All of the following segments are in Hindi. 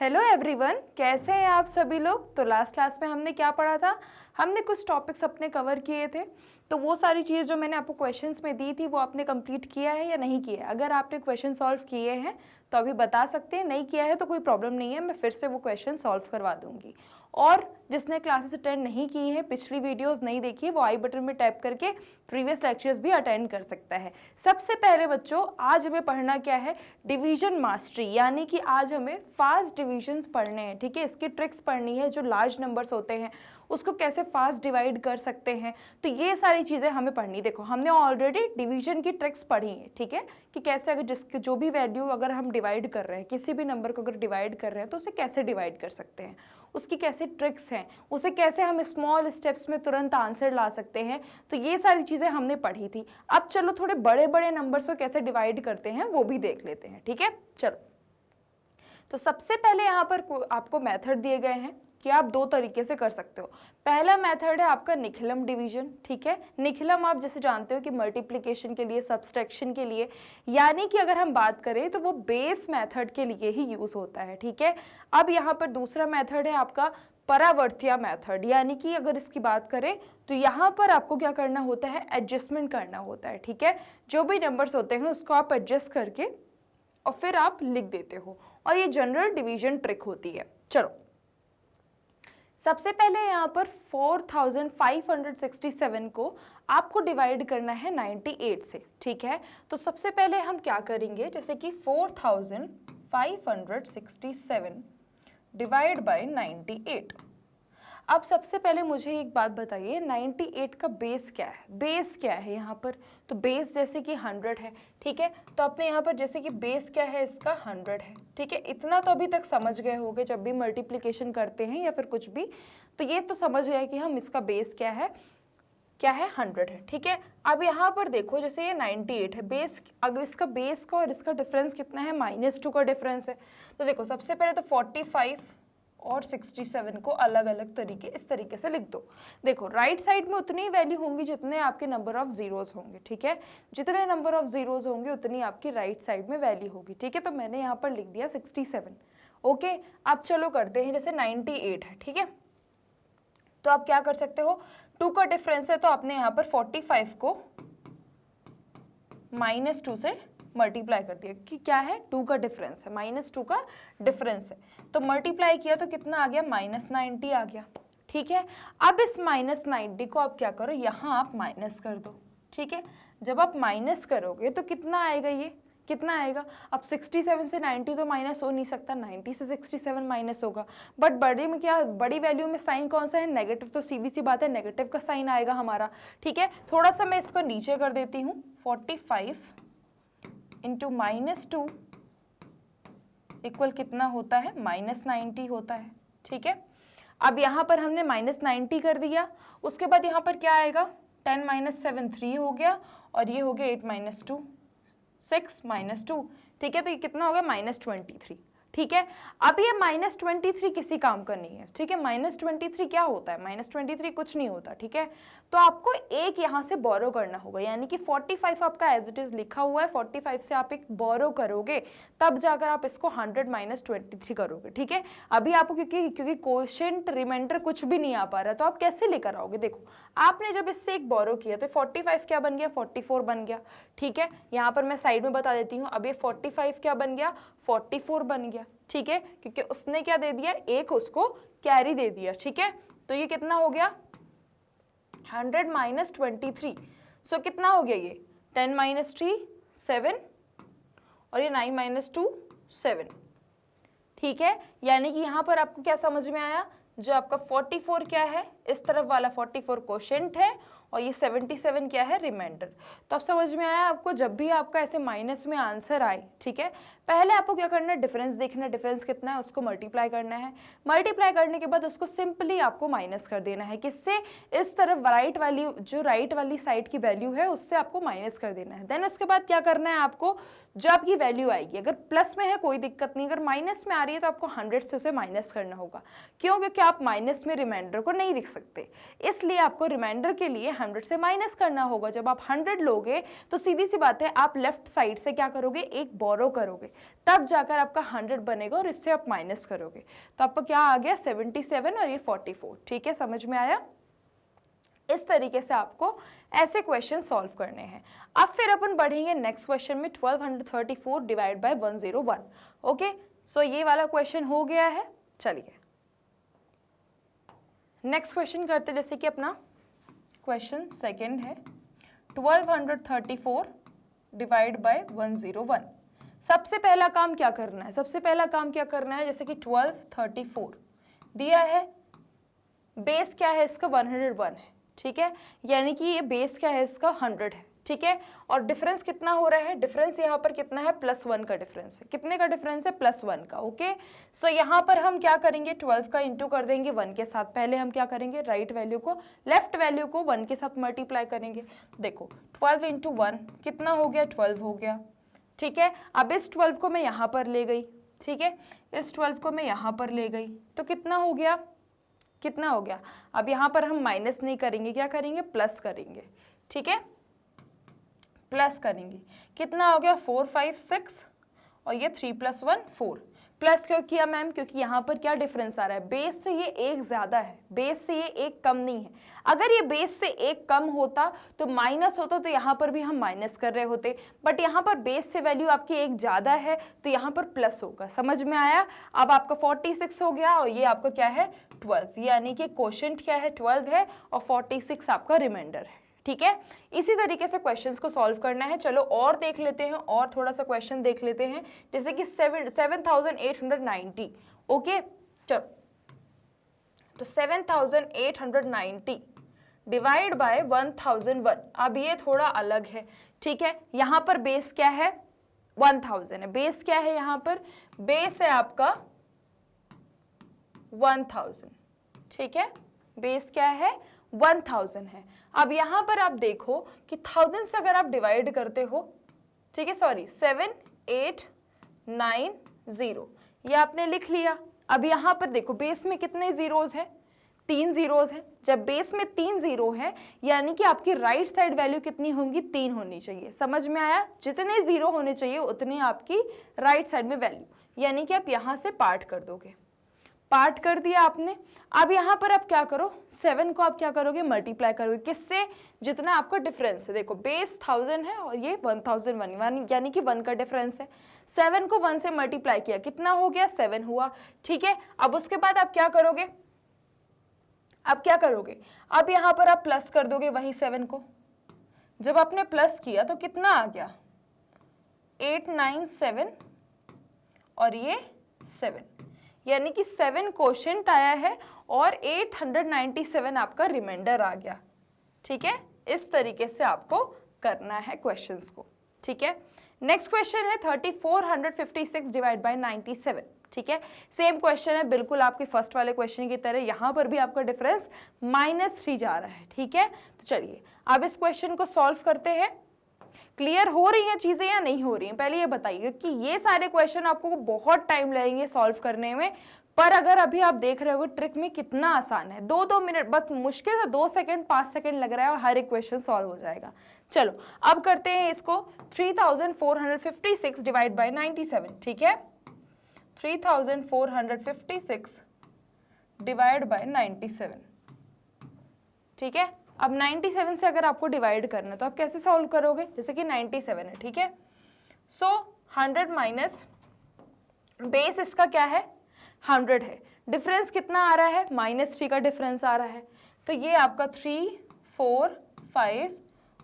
हेलो एवरीवन, कैसे हैं आप सभी लोग। तो लास्ट क्लास में हमने क्या पढ़ा था, हमने कुछ टॉपिक्स अपने कवर किए थे। तो वो सारी चीज़ जो मैंने आपको क्वेश्चंस में दी थी वो आपने कंप्लीट किया है या नहीं किया है। अगर आपने क्वेश्चन सॉल्व किए हैं तो अभी बता सकते हैं, नहीं किया है तो कोई प्रॉब्लम नहीं है, मैं फिर से वो क्वेश्चन सॉल्व करवा दूंगी। और जिसने क्लासेस अटेंड नहीं की हैं, पिछली वीडियोस नहीं देखी, वो आई बटन में टैप करके प्रीवियस लेक्चर्स भी अटेंड कर सकता है। सबसे पहले बच्चों, आज हमें पढ़ना क्या है, डिवीजन मास्टरी, यानी कि आज हमें फास्ट डिविजन्स पढ़ने हैं। ठीक है, इसकी ट्रिक्स पढ़नी है। जो लार्ज नंबर्स होते हैं उसको कैसे फास्ट डिवाइड कर सकते हैं, तो ये सारी चीज़ें हमें पढ़नी। देखो, हमने ऑलरेडी डिवीजन की ट्रिक्स पढ़ी है, ठीक है, कि कैसे अगर जिसके जो भी वैल्यू अगर हम डिवाइड कर रहे हैं, किसी भी नंबर को अगर डिवाइड कर रहे हैं तो उसे कैसे डिवाइड कर सकते हैं, उसकी कैसे ट्रिक्स हैं, उसे कैसे हम स्मॉल स्टेप्स में तुरंत आंसर ला सकते हैं। तो ये सारी चीज़ें हमने पढ़ी थी। अब चलो थोड़े बड़े बड़े नंबर्स को कैसे डिवाइड करते हैं वो भी देख लेते हैं। ठीक है, चलो। तो सबसे पहले यहाँ पर आपको मेथड दिए गए हैं कि आप दो तरीके से कर सकते हो। पहला मेथड है आपका निखिलम डिवीजन। ठीक है, निखिलम आप जैसे जानते हो कि मल्टीप्लिकेशन के लिए, सब्सट्रैक्शन के लिए, यानी कि अगर हम बात करें तो वो बेस मेथड के लिए ही यूज होता है। ठीक है, अब यहाँ पर दूसरा मेथड है आपका परावर्त्या मेथड, यानी कि अगर इसकी बात करें तो यहाँ पर आपको क्या करना होता है, एडजस्टमेंट करना होता है। ठीक है, जो भी नंबर्स होते हैं उसको आप एडजस्ट करके और फिर आप लिख देते हो, और ये जनरल डिवीजन ट्रिक होती है। चलो, सबसे पहले यहाँ पर 4567 को आपको डिवाइड करना है 98 से। ठीक है, तो सबसे पहले हम क्या करेंगे, जैसे कि 4567 डिवाइड बाय 98। अब सबसे पहले मुझे एक बात बताइए, 98 का बेस क्या है, बेस क्या है यहाँ पर। तो बेस जैसे कि 100 है। ठीक है, तो अपने यहाँ पर जैसे कि बेस क्या है इसका, 100 है। ठीक है, इतना तो अभी तक समझ गए होंगे, जब भी मल्टीप्लिकेशन करते हैं या फिर कुछ भी, तो ये तो समझ गए कि हम इसका बेस क्या है, 100 है। ठीक है, अब यहाँ पर देखो, जैसे ये 98 है बेस, अगर इसका बेस का और इसका डिफरेंस कितना है, -2 का डिफरेंस है। तो देखो, सबसे पहले तो 45 और 67 को अलग अलग तरीके, इस तरीके से लिख दो। देखो, राइट साइड में उतनी वैल्यू होंगी जितने आपके नंबर ऑफ जीरोज होंगे। ठीक है, जितने नंबर ऑफ जीरोज होंगे उतनी आपकी राइट साइड में वैल्यू होगी। ठीक है, तो मैंने यहाँ पर लिख दिया 67। ओके, अब चलो करते हैं, जैसे 98 है। ठीक है, तो आप क्या कर सकते हो, 2 का डिफरेंस है तो आपने यहाँ पर 45 को -2 से मल्टीप्लाई कर दिया, कि क्या है, 2 का डिफरेंस है, -2 का डिफरेंस है, तो मल्टीप्लाई किया तो कितना आ गया, -90 आ गया। ठीक है, अब इस -90 को आप क्या करो, यहाँ आप माइनस कर दो। ठीक है, जब आप माइनस करोगे तो कितना आएगा, ये कितना आएगा। अब 67 से 90 तो माइनस हो नहीं सकता, 90 से 67 माइनस होगा, बट बड़े में क्या, बड़ी वैल्यू में साइन कौन सा है, नेगेटिव, तो सीधी सी बात है नेगेटिव का साइन आएगा हमारा। ठीक है, थोड़ा सा मैं इसको नीचे कर देती हूँ, 45 इंटू -2 इक्वल कितना होता है, -90 होता है। ठीक है, अब यहाँ पर हमने -90 कर दिया, उसके बाद यहाँ पर क्या आएगा, 10 - 7 3 हो गया, और ये हो गया 8 - 2 6 -2। ठीक है, तो ये कितना हो गया, -23। ठीक है, अब ये -23 किसी काम का नहीं है। ठीक है, -23 क्या होता है, -23 कुछ नहीं होता। ठीक है, तो आपको एक यहाँ से बोरो करना होगा, यानी कि 45 आपका एज इट इज लिखा हुआ है, 45 से आप एक बोरो करोगे, तब जाकर आप इसको 100 - 23 करोगे। ठीक है, अभी आपको क्योंकि कोशेंट रिमाइंडर कुछ भी नहीं आ पा रहा है, तो आप कैसे लेकर आओगे। देखो, आपने जब इससे एक बोरो किया तो 45 क्या बन गया, 44 बन गया। ठीक है, यहाँ पर मैं साइड में बता देती हूँ, अब ये 45 क्या बन गया, 44 बन गया। ठीक है, क्योंकि उसने क्या दे दिया, एक उसको कैरी दे दिया। ठीक है, तो ये कितना हो गया, 100 - 23। सो कितना हो गया, ये 10 - 3 7, और ये 9 - 2 7। ठीक है, यानी कि यहाँ पर आपको क्या समझ में आया, जो आपका 44 क्या है, इस तरफ वाला 44 कोशेंट है, और ये 77 क्या है, रिमाइंडर। तो अब समझ में आया आपको, जब भी आपका ऐसे माइनस में आंसर आए, ठीक है, पहले आपको क्या करना है, डिफरेंस देखना है, डिफरेंस कितना है उसको मल्टीप्लाई करना है, मल्टीप्लाई करने के बाद उसको सिंपली आपको माइनस कर देना है, किससे, इस तरफ राइट वाली, जो राइट वाली साइड की वैल्यू है उससे आपको माइनस कर देना है। देन उसके बाद क्या करना है आपको, जो आपकी वैल्यू आएगी, अगर प्लस में है कोई दिक्कत नहीं, अगर माइनस में आ रही है तो आपको 100 से उसे माइनस करना होगा। क्यों, क्योंकि आप माइनस में रिमाइंडर को नहीं लिख सकते, इसलिए आपको रिमाइंडर के लिए 100 से माइनस करना होगा। जब आप 100 लोगे तो सीधी सी बात है आप लेफ्ट साइड से क्या करोगे, एक बोरो करोगे, तब जाकर आपका 100 बनेगा और इससे आप माइनस करोगे। तो आपका क्या आ गया 77 और ये 44। ठीक है, समझ में आया? इस तरीके से आपको ऐसे क्वेश्चन सॉल्व करने हैं। अब फिर अपन बढ़ेंगे नेक्स्ट क्वेश्चन में 1234 डिवाइड बाय 101। ओके, सो ये वाला क्वेश्चन हो गया है। चलिए नेक्स्ट क्वेश्चन करते हैं, जैसे कि अपना क्वेश्चन सेकंड है 1234 डिवाइड बाय 101। सबसे पहला काम क्या करना है, सबसे पहला काम क्या करना है, जैसे कि 1234 दिया है, बेस क्या है इसका 101 है, ठीक है, यानी कि ये बेस क्या है इसका 100 है, ठीक है, और डिफरेंस कितना हो रहा है, डिफरेंस यहाँ पर कितना है, +1 का डिफरेंस है। कितने का डिफरेंस है, +1 का। ओके, सो यहाँ पर हम क्या करेंगे, 12 का इंटू कर देंगे 1 के साथ। पहले हम क्या करेंगे, राइट वैल्यू को, लेफ्ट वैल्यू को 1 के साथ मल्टीप्लाई करेंगे। देखो 12 इंटू 1 कितना हो गया, 12 हो गया, ठीक है। अब इस 12 को मैं यहाँ पर ले गई, ठीक है, इस 12 को मैं यहाँ पर ले गई, तो कितना हो गया, कितना हो गया। अब यहाँ पर हम माइनस नहीं करेंगे, क्या करेंगे, प्लस करेंगे, ठीक है, प्लस करेंगे। कितना हो गया, 4 5 6 और ये 3 + 1 4। प्लस क्यों किया मैम, क्योंकि यहाँ पर क्या डिफरेंस आ रहा है, बेस से ये एक ज्यादा है, बेस से ये एक कम नहीं है। अगर ये बेस से एक कम होता तो माइनस होता, तो यहाँ पर भी हम माइनस कर रहे होते, बट यहाँ पर बेस से वैल्यू आपकी एक ज्यादा है तो यहाँ पर प्लस होगा। समझ में आया? अब आपका 46 हो गया और ये आपका क्या है 12, यानी कि क्वोशिएंट क्या है 12 है और 46 आपका रिमाइंडर है, ठीक है। इसी तरीके से क्वेश्चंस को सॉल्व करना है। चलो और देख लेते हैं, और थोड़ा सा क्वेश्चन देख लेते हैं, जैसे कि 7890। ओके, चलो तो 7890 डिवाइड बाय 1001। अब ये थोड़ा अलग है, ठीक है, यहाँ पर बेस क्या है 1000 है, बेस क्या है, यहाँ पर बेस है आपका 1000, ठीक है, बेस क्या है 1000 है। अब यहाँ पर आप देखो कि 1000 से अगर आप डिवाइड करते हो, ठीक है, सॉरी 7890 ये आपने लिख लिया। अब यहाँ पर देखो बेस में कितने जीरोज हैं, 3 जीरोज हैं। जब बेस में 3 जीरो है यानी कि आपकी राइट साइड वैल्यू कितनी होंगी, 3 होनी चाहिए। समझ में आया? जितने जीरो होने चाहिए उतनी आपकी राइट साइड में वैल्यू, यानी कि आप यहाँ से पार्ट कर दोगे, पार्ट कर दिया आपने। अब यहाँ पर आप क्या करो, 7 को आप क्या करोगे, मल्टीप्लाई करोगे, किससे, जितना आपका डिफरेंस है। देखो बेस 1000 है और ये 1001, यानी कि 1 का डिफरेंस है। 7 को 1 से मल्टीप्लाई किया, कितना हो गया 7 हुआ, ठीक है। अब उसके बाद आप क्या करोगे, अब क्या करोगे, अब यहाँ पर आप प्लस कर दोगे वही 7 को। जब आपने प्लस किया तो कितना आ गया 897 और ये 7, यानी कि 7 क्वोशिएंट आया है और 897 आपका रिमाइंडर आ गया, ठीक है। इस तरीके से आपको करना है क्वेश्चंस को, ठीक है। नेक्स्ट क्वेश्चन है 3456 डिवाइड बाय 97, ठीक है। सेम क्वेश्चन है बिल्कुल आपके फर्स्ट वाले क्वेश्चन की तरह, यहाँ पर भी आपका डिफरेंस -3 जा रहा है, ठीक है। तो चलिए अब इस क्वेश्चन को सॉल्व करते हैं। क्लियर हो रही हैं चीजें या नहीं हो रही हैं, पहले ये बताइए कि ये सारे क्वेश्चन आपको बहुत टाइम लगेंगे सॉल्व करने में, पर अगर अभी आप देख रहे हो ट्रिक में कितना आसान है, 2-2 मिनट बस, मुश्किल से 2 सेकंड 5 सेकंड लग रहा है और हर एक क्वेश्चन सॉल्व हो जाएगा। चलो अब करते हैं इसको 3456 डिवाइड बाय 97, ठीक है, 3456 डिवाइड बाय 97, ठीक है। अब 97 से अगर आपको डिवाइड करना है तो आप कैसे सॉल्व करोगे, जैसे कि 97 है, ठीक है, सो 100 माइनस बेस इसका क्या है 100 है, डिफरेंस कितना आ रहा है -3 का डिफरेंस आ रहा है, तो ये आपका 3 4 5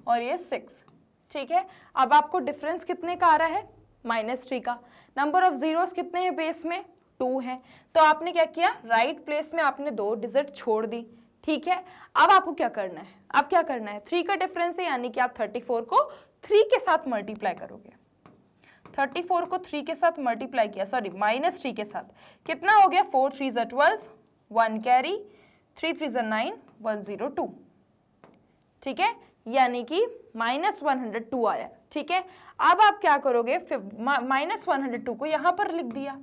और ये 6, ठीक है। अब आपको डिफरेंस कितने का आ रहा है -3 का। नंबर ऑफ जीरोस कितने हैं बेस में 2 हैं, तो आपने क्या किया, राइट प्लेस में आपने 2 डिजिट छोड़ दी, ठीक है। अब आपको क्या करना है, अब क्या करना है, 3 का डिफरेंस है, यानी कि आप 34 को 3 के साथ मल्टीप्लाई करोगे। 34 को 3 के साथ मल्टीप्लाई किया, सॉरी -3 के साथ, कितना हो गया 4 3 = 12, 1 कैरी, 3 3 = 9, 102, ठीक है, यानी कि -102 आया, ठीक है। अब आप क्या करोगे, -102 को यहाँ पर लिख दिया।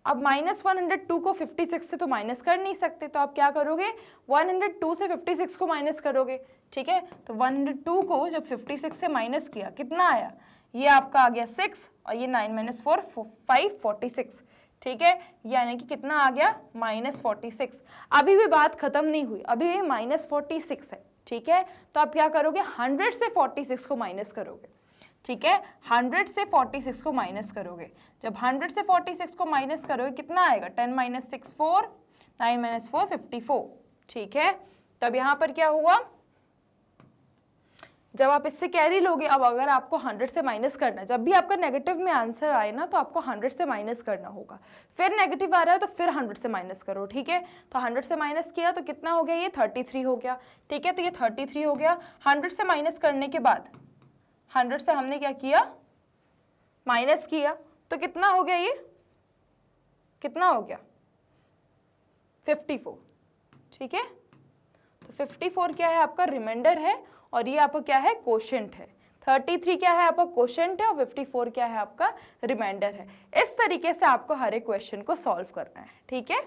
अब -102 को 56 से तो माइनस कर नहीं सकते, तो आप क्या करोगे 102 से 56 को माइनस करोगे, ठीक है। तो 102 को जब 56 से माइनस किया कितना आया, ये आपका आ गया 6 और ये 9 - 4 5 46, ठीक है। यानी कि कितना आ गया -46। अभी भी बात खत्म नहीं हुई, अभी भी -46 है, ठीक है। तो आप क्या करोगे, 100 से 46 को माइनस करोगे, ठीक है। 100 से 46 को माइनस करोगे, जब 100 से 46 को माइनस करोगे कितना आएगा, 10 - 6 4, 9 - 4 54, ठीक है। तब यहाँ पर क्या हुआ, जब आप इससे कैरी लोगे, अब अगर आपको 100 से माइनस करना है, जब भी आपका नेगेटिव में आंसर आए ना तो आपको 100 से माइनस करना होगा, फिर नेगेटिव आ रहा है तो फिर 100 से माइनस करो, ठीक है। तो 100 से माइनस किया तो कितना हो गया, ये 33 हो गया, ठीक है। तो ये 33 हो गया। 100 से माइनस करने के बाद 100 से हमने क्या किया, माइनस किया, तो कितना हो गया, ये कितना हो गया 54, ठीक है। तो 54 क्या है, आपका रिमाइंडर है और ये आपका क्या है, कोशेंट है। 33 क्या है, आपका कोशेंट है और 54 क्या है, आपका रिमाइंडर है। इस तरीके से आपको हर एक क्वेश्चन को सॉल्व करना है, ठीक है।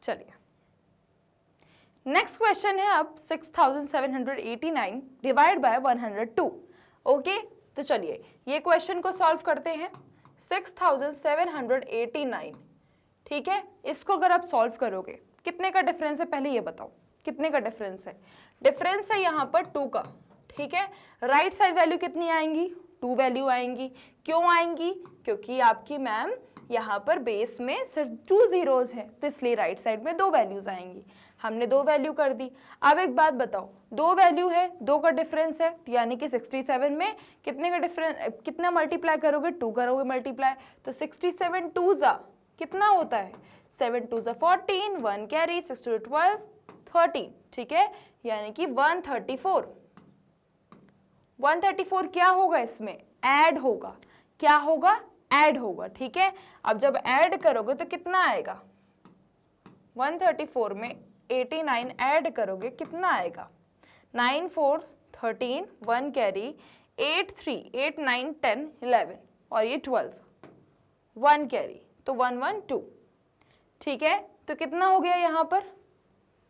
चलिए नेक्स्ट क्वेश्चन है अब 6789 डिवाइड बाय 102। ओके, तो चलिए ये क्वेश्चन को सॉल्व करते हैं। 6789, ठीक है। इसको अगर आप सॉल्व करोगे कितने का डिफरेंस है, पहले ये बताओ कितने का डिफरेंस है। डिफरेंस है यहाँ पर 2 का, ठीक है। राइट साइड वैल्यू कितनी आएंगी, 2 वैल्यू आएंगी। क्यों आएंगी, क्योंकि आपकी मैम यहाँ पर बेस में सिर्फ 2 जीरोज है, तो इसलिए राइट साइड में 2 वैल्यूज आएंगी। हमने 2 वैल्यू कर दी। अब एक बात बताओ, 2 वैल्यू है, 2 का डिफरेंस है, यानी कि 67 में कितने का डिफरेंस, कितना मल्टीप्लाई करोगे, 2 करोगे मल्टीप्लाई, तो 67 2 जा कितना होता है, 7 2 जा 14, 1 कैरी, 6 2 12 13, ठीक है। यानी कि 134। 134 क्या होगा, इसमें ऐड होगा, क्या होगा, ऐड होगा, ठीक है। अब जब ऐड करोगे तो कितना आएगा, 134 में 89 ऐड करोगे कितना आएगा, 9 4 13, 1 कैरी, 8 3 8 9 10 11 और ये 12, 1 कैरी, तो 1 1 2, ठीक है। तो कितना हो गया, यहाँ पर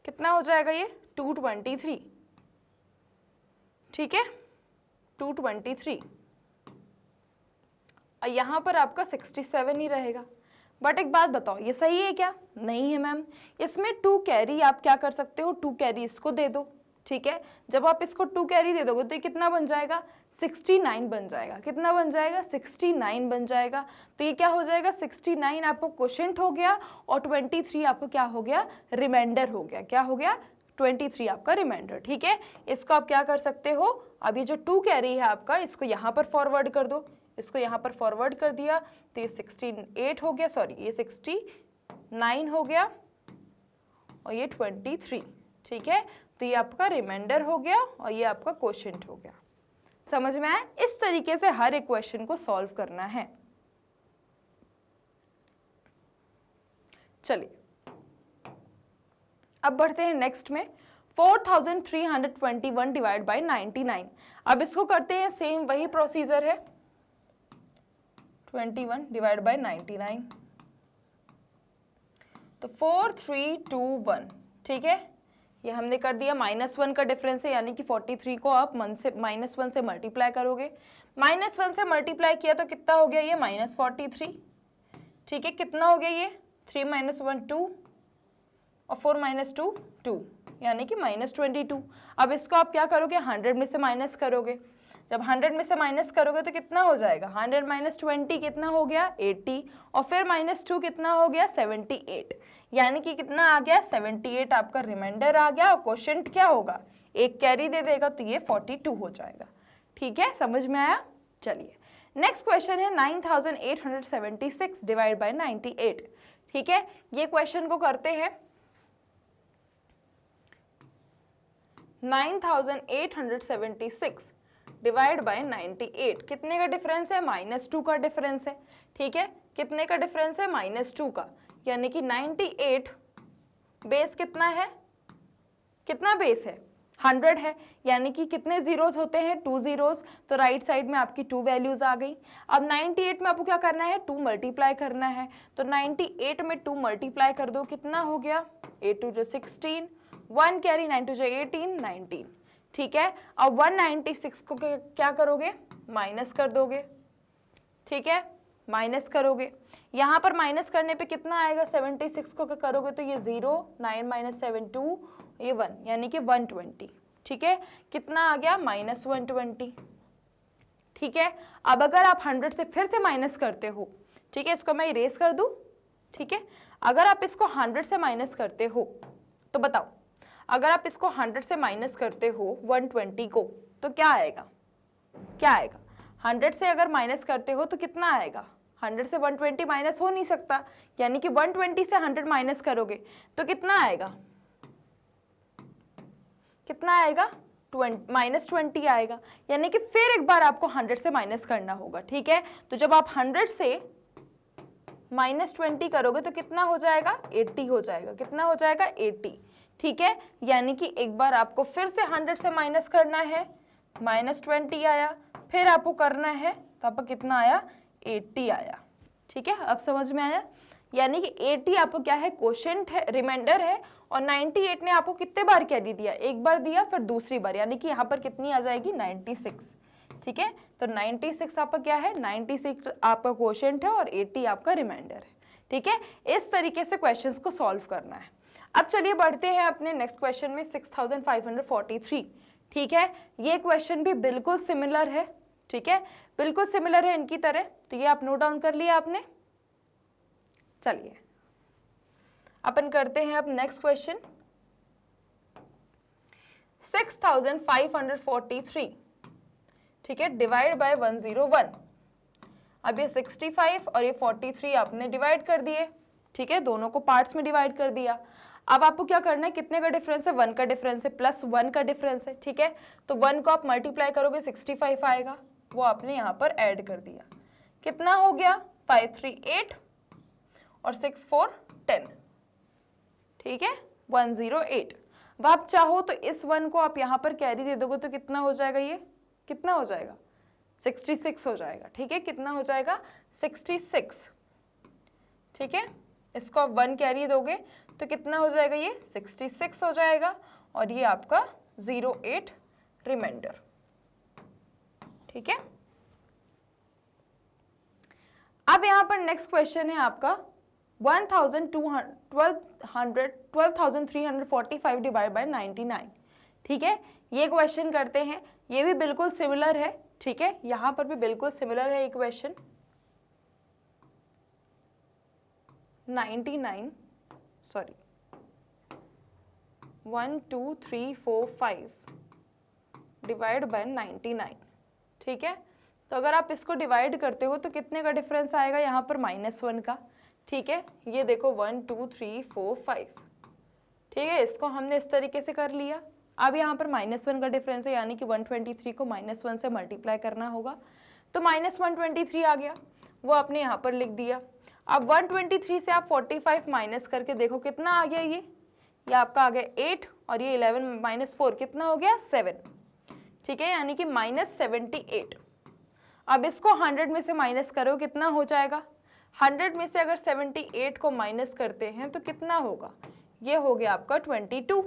कितना हो जाएगा, ये 223, ठीक है, 223। और यहाँ पर आपका 67 ही रहेगा। बट एक बात बताओ, ये सही है क्या, नहीं है मैम। इसमें 2 कैरी आप क्या कर सकते हो, 2 कैरी इसको दे दो, ठीक है। जब आप इसको 2 कैरी दे दोगे तो ये कितना बन जाएगा, 69 बन जाएगा। कितना बन जाएगा, 69 बन जाएगा। तो ये क्या हो जाएगा, 69 आपको क्वोशिएंट हो गया और 23 आपको क्या हो गया, रिमाइंडर हो गया। क्या हो गया, 23 आपका रिमाइंडर, ठीक है। इसको आप क्या कर सकते हो, अब ये जो 2 कैरी है आपका, इसको यहाँ पर फॉरवर्ड कर दो, इसको यहाँ पर फॉरवर्ड कर दिया तो ये 68 हो गया, सॉरी ये 69 हो गया और ये 23, ठीक है। तो ये आपका रिमाइंडर हो गया और ये आपका क्वोशिएंट हो गया। समझ में आया, इस तरीके से हर एक क्वेश्चन को सॉल्व करना है। चलिए अब बढ़ते हैं नेक्स्ट में, 4321 डिवाइड बाय 99। अब इसको करते हैं सेम वही प्रोसीजर है, 21 डिवाइड बाय 99, तो 4321, ठीक है। ये हमने कर दिया, -1 का डिफरेंस है, यानी कि 43 को आप -1 से मल्टीप्लाई करोगे। -1 से मल्टीप्लाई किया तो कितना हो गया, ये -43, ठीक है। कितना हो गया ये, 3 - 1 2 और 4 - 2 2, यानी कि -22। अब इसको आप क्या करोगे, 100 में से माइनस करोगे। जब 100 में से माइनस करोगे तो कितना हो जाएगा, 100 - 20 कितना हो गया, 80 और फिर -2 कितना हो गया, 78। यानी कि कितना आ गया, 78 आपका रिमाइंडर आ गया और क्वोशिएंट क्या होगा, एक कैरी दे देगा तो ये 42 हो जाएगा, ठीक है। समझ में आया। चलिए नेक्स्ट क्वेश्चन है 9876 डिवाइड बाय 98, ठीक है। ये क्वेश्चन को करते हैं। 9876 डिवाइड बाय 98, कितने का डिफरेंस है, -2 का डिफरेंस है, ठीक है। कितने का डिफरेंस है, -2 का, यानी कि 98 बेस कितना है, कितना बेस है, 100 है, यानी कि कितने जीरोस होते हैं, 2 जीरोस, तो राइट साइड में आपकी 2 वैल्यूज आ गई। अब 98 में आपको क्या करना है, 2 मल्टीप्लाई करना है, तो 98 में 2 मल्टीप्लाई कर दो, कितना हो गया, 8 2 16, 1 कैरी, 9 2 18, 19, ठीक है। अब 196 को क्या करोगे, माइनस कर दोगे, ठीक है, माइनस करोगे, यहाँ पर माइनस करने पे कितना आएगा, 76 को करोगे तो ये 0, 9 माइनस 7 2, ये 1, यानी कि 120, ठीक है, कितना आ गया, माइनस 120, ठीक है। अब अगर आप 100 से फिर से माइनस करते हो, ठीक है, इसको मैं इरेज कर दूं, ठीक है, अगर आप इसको 100 से माइनस करते हो तो बताओ, अगर आप इसको 100 से माइनस करते हो 120 को तो क्या आएगा, क्या आएगा, 100 से अगर माइनस करते हो तो कितना आएगा, 100 से 120 माइनस हो नहीं सकता, यानी कि 120 से 100 माइनस करोगे तो कितना आएगा, कितना आएगा, -20 आएगा, यानी कि फिर एक बार आपको 100 से माइनस करना होगा, ठीक है। तो जब आप 100 से -20 करोगे तो कितना हो जाएगा, 80 हो जाएगा, कितना हो जाएगा, 80, ठीक है, यानी कि एक बार आपको फिर से 100 से माइनस करना है, -20 आया, फिर आपको करना है तो आपका कितना आया, 80 आया, ठीक है, अब समझ में आया, यानी कि 80 आपको क्या है, क्वोशिएंट है, रिमाइंडर है, और 98 ने आपको कितने बार कैरी दिया, एक बार दिया, फिर दूसरी बार, यानी कि यहाँ पर कितनी आ जाएगी, 96, ठीक है। तो 96 आपका क्या है, 96 आपका क्वोशिएंट है और 80 आपका रिमाइंडर है, ठीक है। इस तरीके से क्वेश्चंस को सॉल्व करना है। अब चलिए बढ़ते हैं अपने नेक्स्ट क्वेश्चन में, 6543, ठीक है, ये क्वेश्चन भी बिल्कुल सिमिलर है, ठीक है, बिल्कुल सिमिलर है इनकी तरह, तो ये आप नोट डाउन कर लिया आपने। चलिए अपन करते हैं अब नेक्स्ट क्वेश्चन, 6543, ठीक है, डिवाइड बाय 101। अब ये 65 और ये 43 आपने डिवाइड कर दिए, ठीक है, दोनों को पार्ट्स में डिवाइड कर दिया। अब आपको क्या करना है, कितने का डिफरेंस है, 1 का डिफरेंस है, प्लस 1 का डिफरेंस है, ठीक है, तो 1 को आप मल्टीप्लाई करोगे 65 आएगा, वो आपने यहाँ पर ऐड कर दिया, कितना हो गया, 5 3 8 और 6 4 10, ठीक है, 108। अब आप चाहो तो इस 1 को आप यहाँ पर कैरी दे दोगे तो कितना हो जाएगा, ये कितना हो जाएगा, 66 हो जाएगा, ठीक है, कितना हो जाएगा, 66, ठीक है, इसको आप 1 कैरी दोगे तो कितना हो जाएगा, ये 66 हो जाएगा, और ये आपका 08 रिमाइंडर, ठीक है। अब यहाँ पर नेक्स्ट क्वेश्चन है आपका 12,345 डिवाइड बाय 99, ठीक है, ये क्वेश्चन करते हैं, ये भी बिल्कुल सिमिलर है, ठीक है, यहाँ पर भी बिल्कुल सिमिलर है ये क्वेश्चन, 99 सॉरी 1 2 3 4 5 डिवाइड बाय 99, ठीक है, तो अगर आप इसको डिवाइड करते हो तो कितने का डिफरेंस आएगा, यहाँ पर -1 का, ठीक है, ये देखो 1 2 3 4 5, ठीक है, इसको हमने इस तरीके से कर लिया। अब यहाँ पर -1 का डिफरेंस है, यानी कि 123 को -1 से मल्टीप्लाई करना होगा, तो -123 आ गया, वो आपने यहाँ पर लिख दिया। अब 123 से आप 45 माइनस करके देखो कितना आ गया, ये आपका आ गया 8, और ये 11 - 4 कितना हो गया, 7, ठीक है, यानी कि -78। अब इसको 100 में से माइनस करो, कितना हो जाएगा, 100 में से अगर 78 को माइनस करते हैं तो कितना होगा, ये हो गया आपका 22,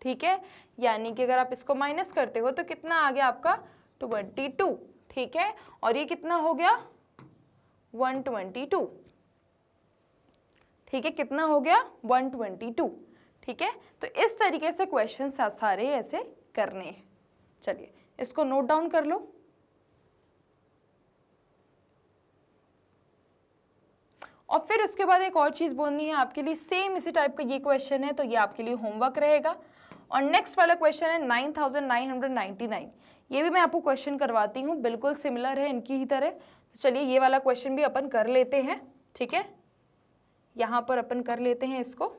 ठीक है, यानी कि अगर आप इसको माइनस करते हो तो कितना आ गया आपका 22, ठीक है, और ये कितना हो गया 122, ठीक है, कितना हो गया 122, ठीक है। तो इस तरीके से क्वेश्चन सारे ऐसे करने हैं। चलिए इसको नोट डाउन कर लो। और फिर उसके बाद एक और चीज बोलनी है आपके लिए, सेम इसी टाइप का ये क्वेश्चन है, तो ये आपके लिए होमवर्क रहेगा। और नेक्स्ट वाला क्वेश्चन है 9999, ये भी मैं आपको क्वेश्चन करवाती हूँ, बिल्कुल सिमिलर है इनकी ही तरह। तो चलिए ये वाला क्वेश्चन भी अपन कर लेते हैं, ठीक है, यहाँ पर अपन कर लेते हैं इसको।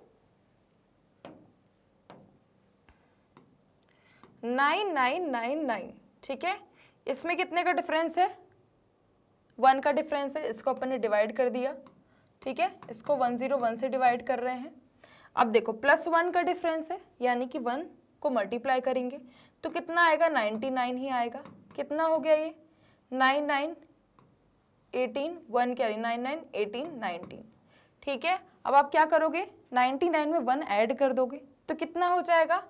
9999, ठीक है, इसमें कितने का डिफरेंस है, 1 का डिफरेंस है, इसको अपन ने डिवाइड कर दिया, ठीक है, इसको 101 से डिवाइड कर रहे हैं। अब देखो +1 का डिफरेंस है, यानी कि 1 को मल्टीप्लाई करेंगे तो कितना आएगा, 99 ही आएगा। कितना हो गया ये, 9 9 18, 1 कैरी, 9 9 18 19। ठीक है, अब आप क्या करोगे, 99 में 1 ऐड कर दोगे तो कितना हो जाएगा,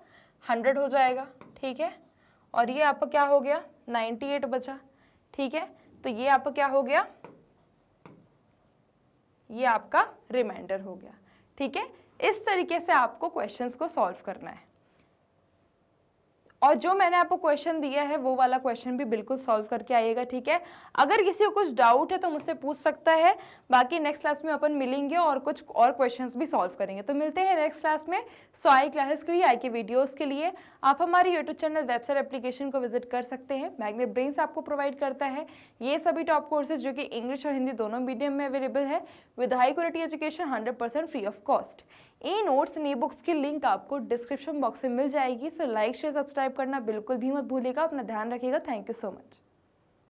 100 हो जाएगा। ठीक है, और ये आपका क्या हो गया, 98 बचा। ठीक है, तो ये आपका क्या हो गया, ये आपका रिमाइंडर हो गया। ठीक है, इस तरीके से आपको क्वेश्चंस को सॉल्व करना है। और जो मैंने आपको क्वेश्चन दिया है वो वाला क्वेश्चन भी बिल्कुल सॉल्व करके आइएगा। ठीक है, अगर किसी को कुछ डाउट है तो मुझसे पूछ सकता है। बाकी नेक्स्ट क्लास में अपन मिलेंगे और कुछ और क्वेश्चंस भी सॉल्व करेंगे। तो मिलते हैं नेक्स्ट क्लास में। सो आई क्लासेस के लिए, आई के वीडियोस के लिए आप हमारे यूट्यूब चैनल, वेबसाइट, एप्लीकेशन को विजिट कर सकते हैं। मैग्नेट ब्रेन्स आपको प्रोवाइड करता है ये सभी टॉप कोर्सेज जो कि इंग्लिश और हिंदी दोनों मीडियम में अवेलेबल है with high quality education, 100% free of cost. E notes and e books की लिंक आपको डिस्क्रिप्शन बॉक्स में मिल जाएगी। सो लाइक, शेयर, सब्सक्राइब करना बिल्कुल भी मत भूलिएगा। अपना ध्यान रखिएगा। Thank you so much.